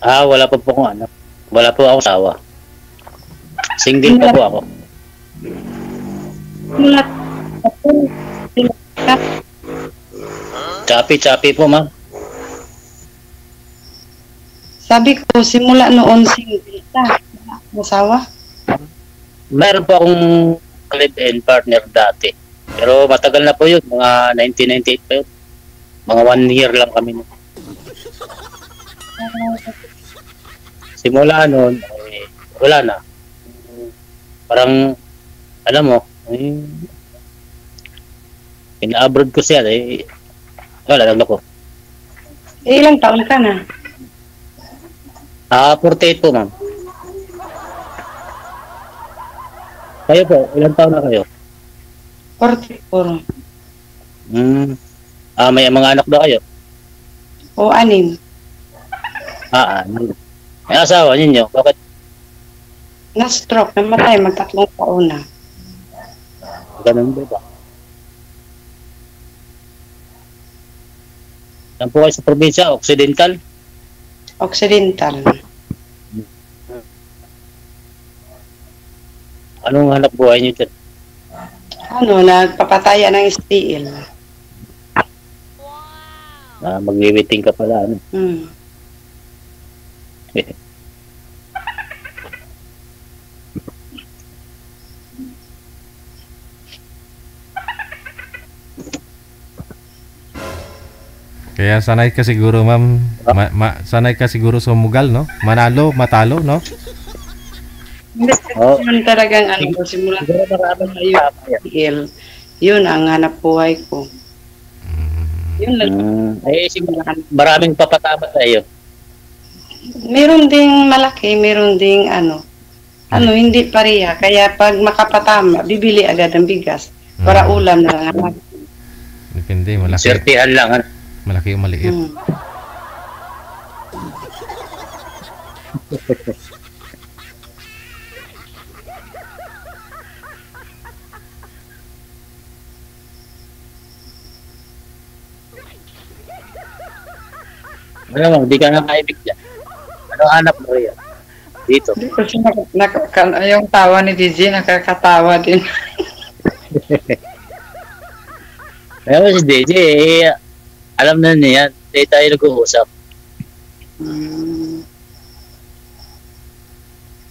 Wala pa po akong anak. Wala po akong asawa. Single pa Simulat, po ako. simulat ako. Simulat. Chappy po, ma'am. Sabi ko, simula noon single ka. Masawa? Meron po akong live-in partner dati. Pero matagal na po yun. Mga 1998 pa yun. Mga 1 year lang kami. Simula noon, wala na. Parang, alam mo, ina-abroad ko siya. Wala lang ako. Ilang taon ka na? 48 po, ma'am. Kayo po, ilang taon na kayo? 44. May mga anak ba kayo? O 6. May asawa ninyo? Bakit? Na-stroke, namatay, mag-3 taon na. Ganun ba? Saan po kayo sa probinsya? Occidental? Occidental. Anong hanap buhay niyo dyan? Nagpapataya ng steel. Magwiwiting ka pala. Ano? Kaya sanay ka siguro, ma'am. Sanay ka siguro sa mugal, no? Manalo, matalo, no? Yun talagang simula yung steel. Yun ang hanap buhay ko. Yun lang. Maraming papatapat sa iyo. Meron ding malaki, meron ding hindi pareha. Kaya pag makapatama, bibili agad ng bigas para ulam na lang. Depende, malaki. Swertihan lang. Ano? Malaki o maliit. Alam mo, hindi ka na kaibig dyan. Ano hanap mo yan? Dito. Kasi yung tawa ni DJ, nakakatawa din. Kaya si DJ, alam na niya yan. Hindi tayo nag-uusap.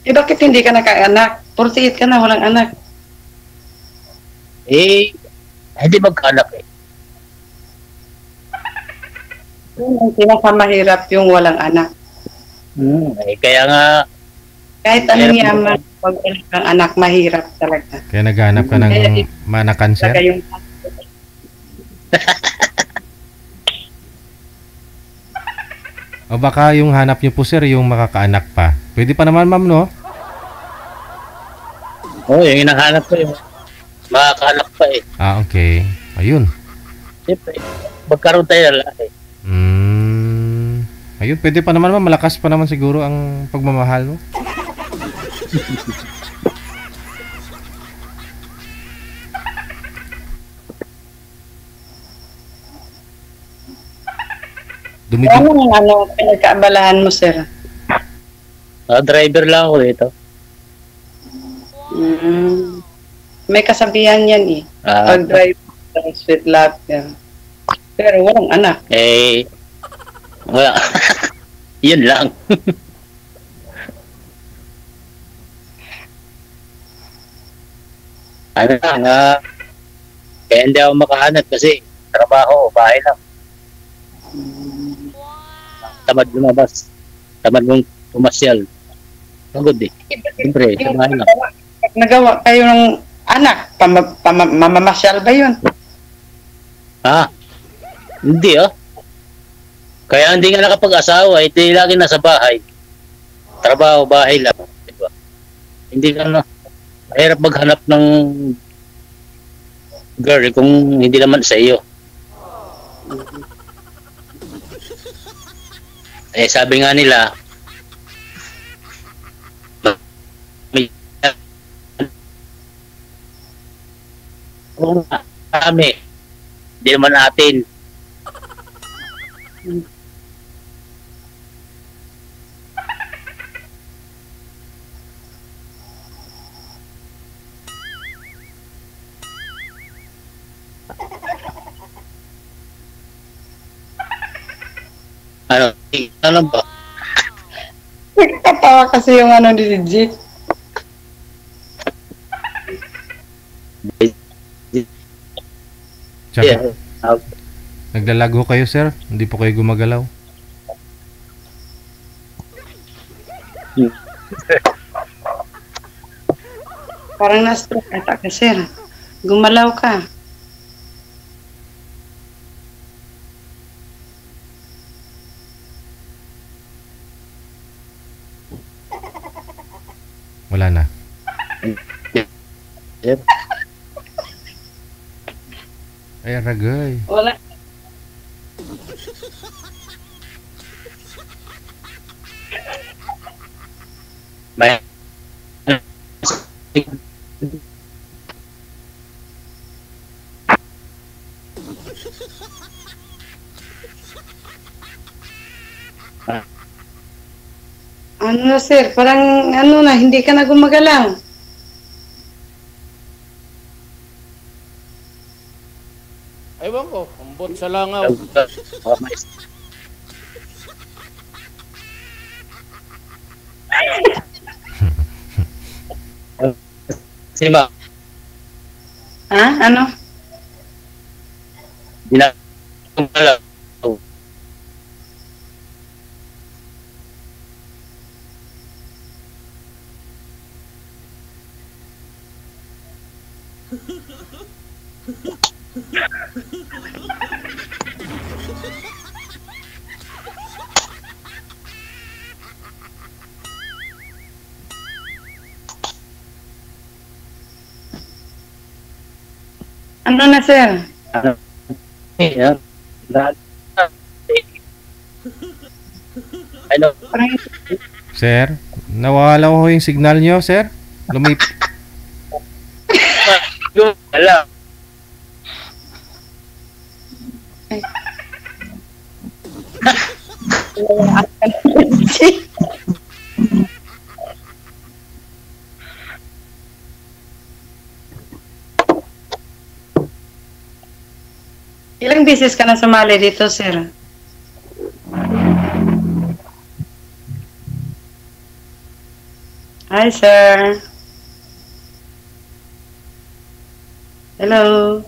Bakit hindi ka naka-anak? 48 ka na, walang anak. Hindi magkaanak eh. Yung pinakamahirap yung walang anak. Kaya nga, kahit anong yaman, pag walang kang anak, mahirap talaga. Kaya naghanap ka ng mana-cancer? O baka yung hanap niyo po, sir, yung makakaanak pa. Pwede pa naman, ma'am, no? yung hinahanap ko yung makakaanak pa eh. Okay. Ayun. Siyempre, magkaroon tayo ng lalaki. Ayun, pwede pa naman, ma'am. Malakas pa naman siguro ang pagmamahal mo. Anong pinagkaabalahan mo, sir? Driver lang ako dito. May kasabihan yan eh. Pag-drive, sweet love yan. Pero walang anak. Wala. Yun lang. Kaya hindi ako makahanap kasi trabaho, bahay lang. Tamad lumabas. Tamad mong pumasyal. Pagod eh. Siyempre, sa bahay lang. Nagawa kayo ng anak, mamamasyal ba yun? Hindi Kaya hindi nga nakapag-asawa, hindi lagi nasa bahay. Trabaho, bahay lang. Diba? Hindi ka mahirap maghanap ng girl kung hindi naman sa iyo. Sabi nga nila, kami, hindi naman natin. Ano ba? Nagkatawa kasi yung ano ni G. Tsaka, Yeah. naglalago kayo, sir? Hindi po kayo gumagalaw? Parang na-stroke ata ka, sir. Gumalaw ka. Wala na. Yeah. Ay, aragay. Wala. May Ano na, sir? Parang ano na, hindi ka na gumagalaw. Ewan ko, ambot sa langaw. Si Ma, Ha? Ano? ginagumalaw. Ano na, sir? Yan. Ano? Parang Sir, nawawala ko yung signal nyo, sir? Lumip... Wala. Ilang beses ka na sumali dito, sir? Hi, sir. Hello.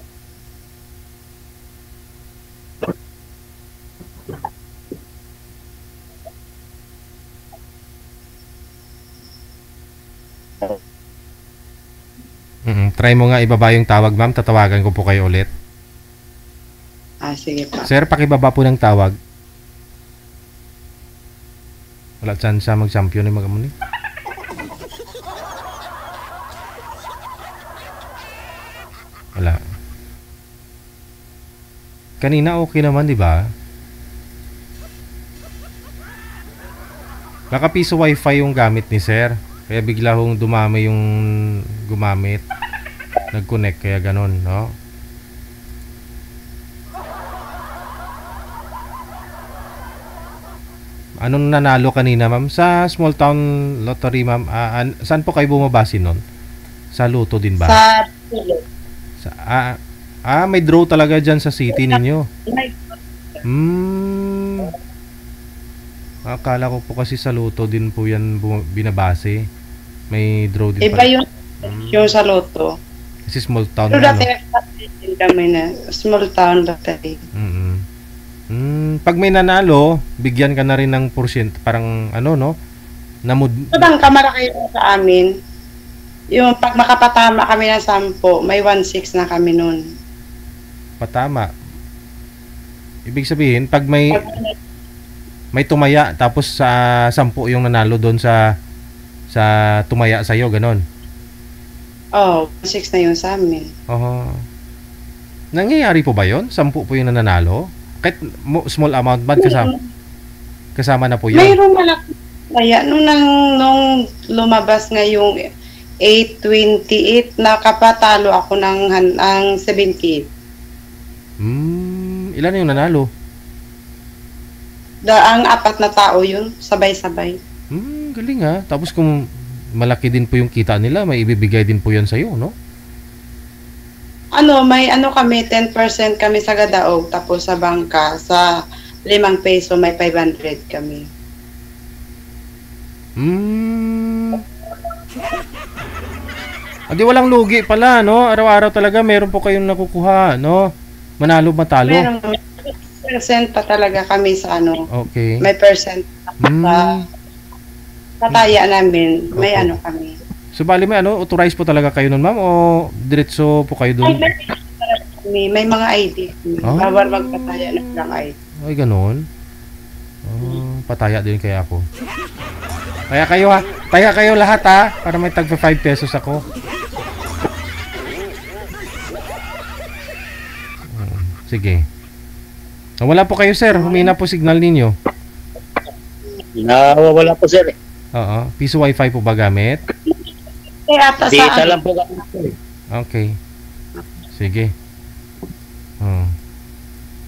Try mo nga ibaba yung tawag, ma'am. Tatawagan ko po kayo ulit. Sige pa. Sir, pakibaba po ng tawag. Wala chance siya mag-champion yung mga muni. Wala. Kanina okay naman, di ba? Baka piso wifi yung gamit ni sir. Kaya bigla hong dumami yung gumamit. Nag-connect, kaya ganon, no? Anong nanalo kanina, ma'am? Sa Small Town Lottery, ma'am. Saan po kayo bumabase nun? Sa Luto din ba? Sa Tulo. Sa, may draw talaga dyan sa city ninyo. Akala ko po kasi sa Luto din po yan binabase. May draw din Iba pala. yung sa Lotto. Kasi Small Town Pero na, dati no? nagtatin kami na small town dati. Pag may nanalo, bigyan ka na rin ng porsyento. Parang ano, no? Ito bang kamalaki yun sa amin? Yung pag makapatama kami ng 10, may 1.6 na kami nun. Patama. Ibig sabihin, pag may tumaya, tapos sa 10 yung nanalo doon sa tumaya sa'yo, ganon. Oh, 1.6 na yun sa amin. Nangyayari po ba yun? 10 po yung nanalo? Kahit small amount ba kasama na po yun? Mayroong malaki. Kaya nung lumabas nga yung 828, nakapatalo ako ng 78. Ilan yung nanalo? Ang 4 na tao yun, sabay-sabay. Galing ha. Tapos kung malaki din po yung kita nila, may ibibigay din po yan sa'yo, no? May kami, 10% kami sa Gadaog, tapos sa bangka, sa ₱5 may 500 kami. Adi walang lugi pala, no? Araw-araw talaga meron po kayong nakukuha, no? Manalo matalo. Meron percent pa talaga kami sa ano. Okay. May percent sa pataya namin. May Opo. ano kami. So bali may ano, authorized po talaga kayo nun, ma'am, o diretso po kayo doon? May mga ID. Ah. Bawal magpataya ng lang ID. Ay, ganoon. Pataya din kaya ako. Kaya kayo ha. Kaya kayo lahat ha. Para may tagpa 5 pesos ako. Sige. Wala po kayo, sir. Humina po signal ninyo. Nawawala po sir. Oo. Piso wifi po ba gamit? Kaya ata Di sa lang po kami. Okay. Sige.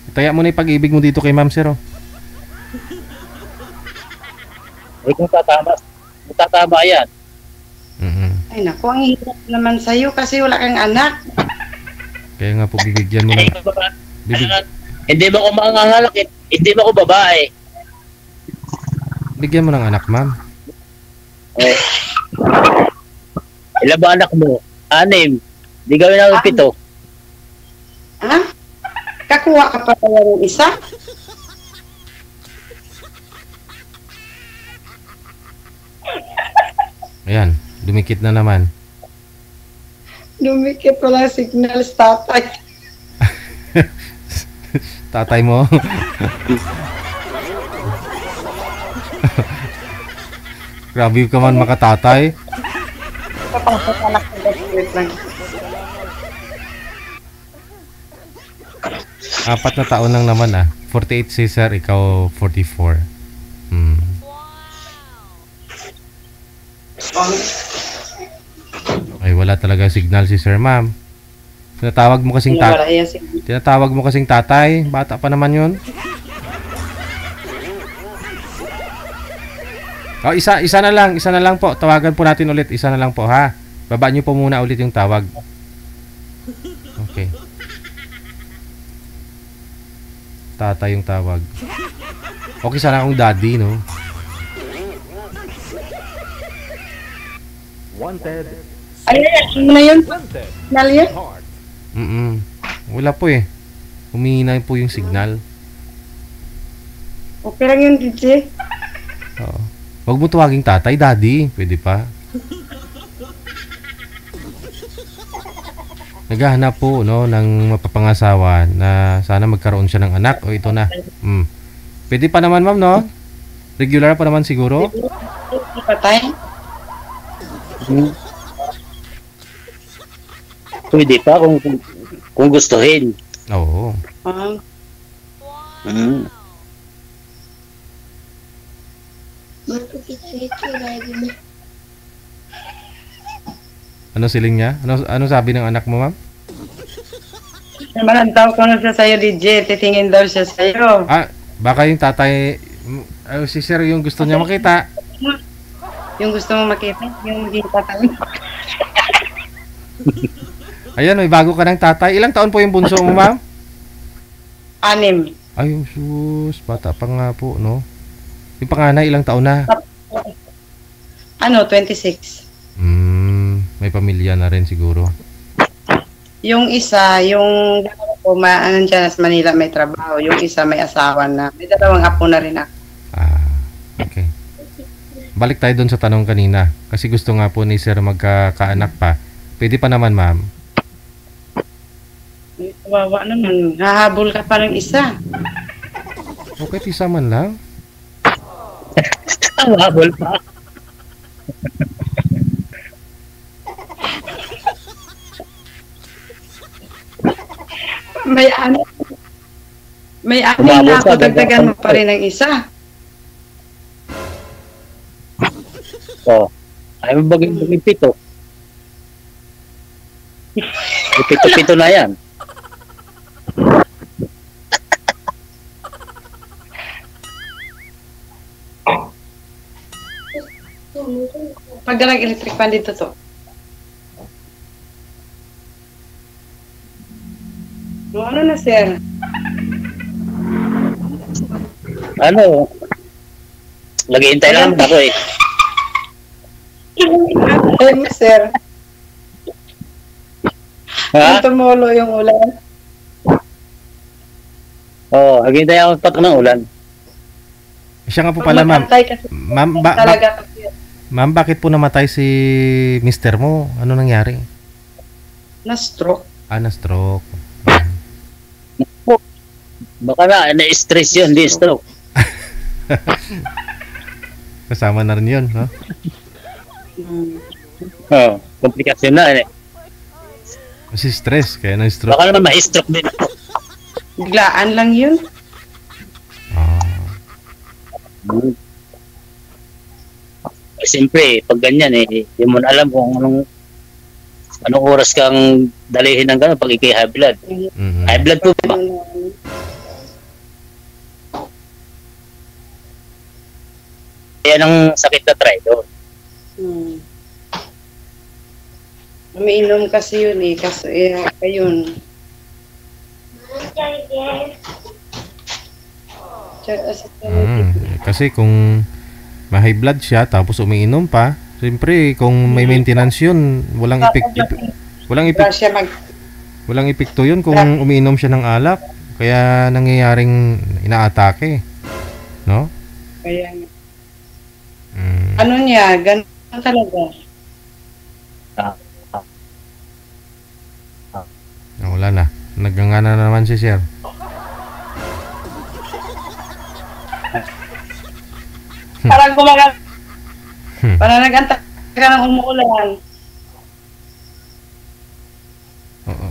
Itaya mo na yung pag-ibig mo dito kay ma'am, sir. Oh. Ay kung tatama yan. Ay naku, ang hirap naman sa'yo kasi wala kang anak. Kaya nga po bibigyan mo Ay, ng... Bibig, hindi mo ako mangangalak, hindi mo ako babae. bigyan mo ng anak, ma'am. Eh, ilan ba anak mo? 6. Di gawin namin 7. Ha? Kakuha ka pa pala ng isa? Ayan, dumikit na naman. Dumikit wala signal sa tatay. Tatay mo. Grabe ka man makatatay. Papasok anak ko lang. 4 na taon lang naman 48 si sir, ikaw 44. Ay, wala talaga signal si sir, ma'am. Tinatawag mo kasing tinatawag mo kasing tatay. Bata pa naman yun. Oh, isa na lang po. Tawagan po natin ulit. Isa na lang po, ha. Baba niyo po muna ulit yung tawag. Okay. Tatay yung tawag. Okay, sana akong daddy, no? Wanted. Ay, ano na yun? Signal yun? Wala po eh. Humihina po yung signal. Okay lang yun, DJ. Oo. Huwag mo tuwaging tatay, daddy. Pwede pa. Naghahanap po, no, ng mapapangasawa na sana magkaroon siya ng anak. O, ito na. Pwede pa naman, ma'am, no? Regular pa naman siguro. Patay? Pwede pa kung gustuhin. Oo. Ano siling niya? Ano sabi ng anak mo, ma'am? Naman ang tawag ko na siya sa'yo, DJ. Titingin daw siya sa'yo. Baka yung tatay, si sir yung gusto niya makita. Yung gusto mo makita, yung maging tatay. Ayan, may bago ka ng tatay. Ilang taon po yung bunso mo, ma'am? 6. Ay, sus, bata pa nga po, no? Yung panganay, ilang taon na? 26. May pamilya na rin siguro. Yung isa, yung dalawa ko, nandiyan sa Manila may trabaho. Yung isa may asawa na. May 2 apo na rin ako. Okay. Balik tayo doon sa tanong kanina. Kasi gusto nga po ni sir magkakaanak pa. Pwede pa naman, ma'am. Kawawa naman. Hahabol ka pa ng isa. Okay, isa man lang. Habol pa. May anak. May anak na ako. Dagdagan mo pa rin ng isa. Ay mo bagay 7. 7 na yan. Pagdalang electric fan dito to. Ano na, sir? Ano, naghihintay lang ako eh. Sir, Ha? tumulo yung ulan. Oo, naghihintay ako patok ng ulan. Siya nga po pala, ma'am. Mag-antay kasi Ma'am, talaga kasi. ma'am, bakit po namatay si mister mo? Ano nangyari? Na-stroke. Na-stroke. Baka na-stress yun, hindi stroke. Kasama na rin yun, no? Oo, komplikasyon na eh. Kasi stress, kaya na-stroke. Baka naman ma-stroke din. Biglaan lang yun. Siyempre, pag ganyan eh, hindi mo na alam kung anong oras kang dalihin ng gano'n pag high blood. Mhm. High blood po ba? Yan ang sakit na try doon. Umiinom kasi yun eh. Kasi ayun. Kasi kung ma-high blood siya tapos umiinom pa, siyempre kung may maintenance yun, walang Wala siya walang epekto yun kung umiinom siya ng alak. Kaya nangyayaring inaatake. No? Kaya, ano niya, ganun talaga. Wala na. Nagangana na naman si sir. Parang gumagal. Parang nag-antay ka ng umuulan. Oo.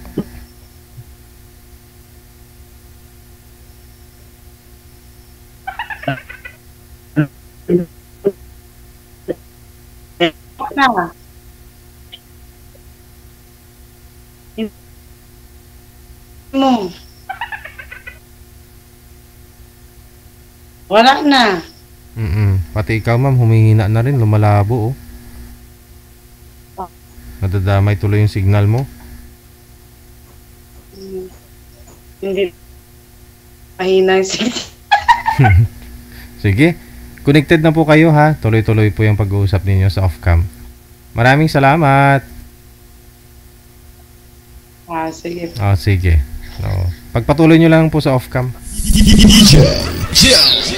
Na. Mo. Wala na. Pati ikaw ma'am, humihina na rin, lumalabo oh. Nadadamay tuloy yung signal mo. Hindi. Mahina yung signal. Sige, connected na po kayo ha. Tuloy-tuloy po yung pag-uusap ninyo sa off-cam. Maraming salamat. Sige. Sige. Pagpatuloy nyo lang po sa off-cam. Yeah.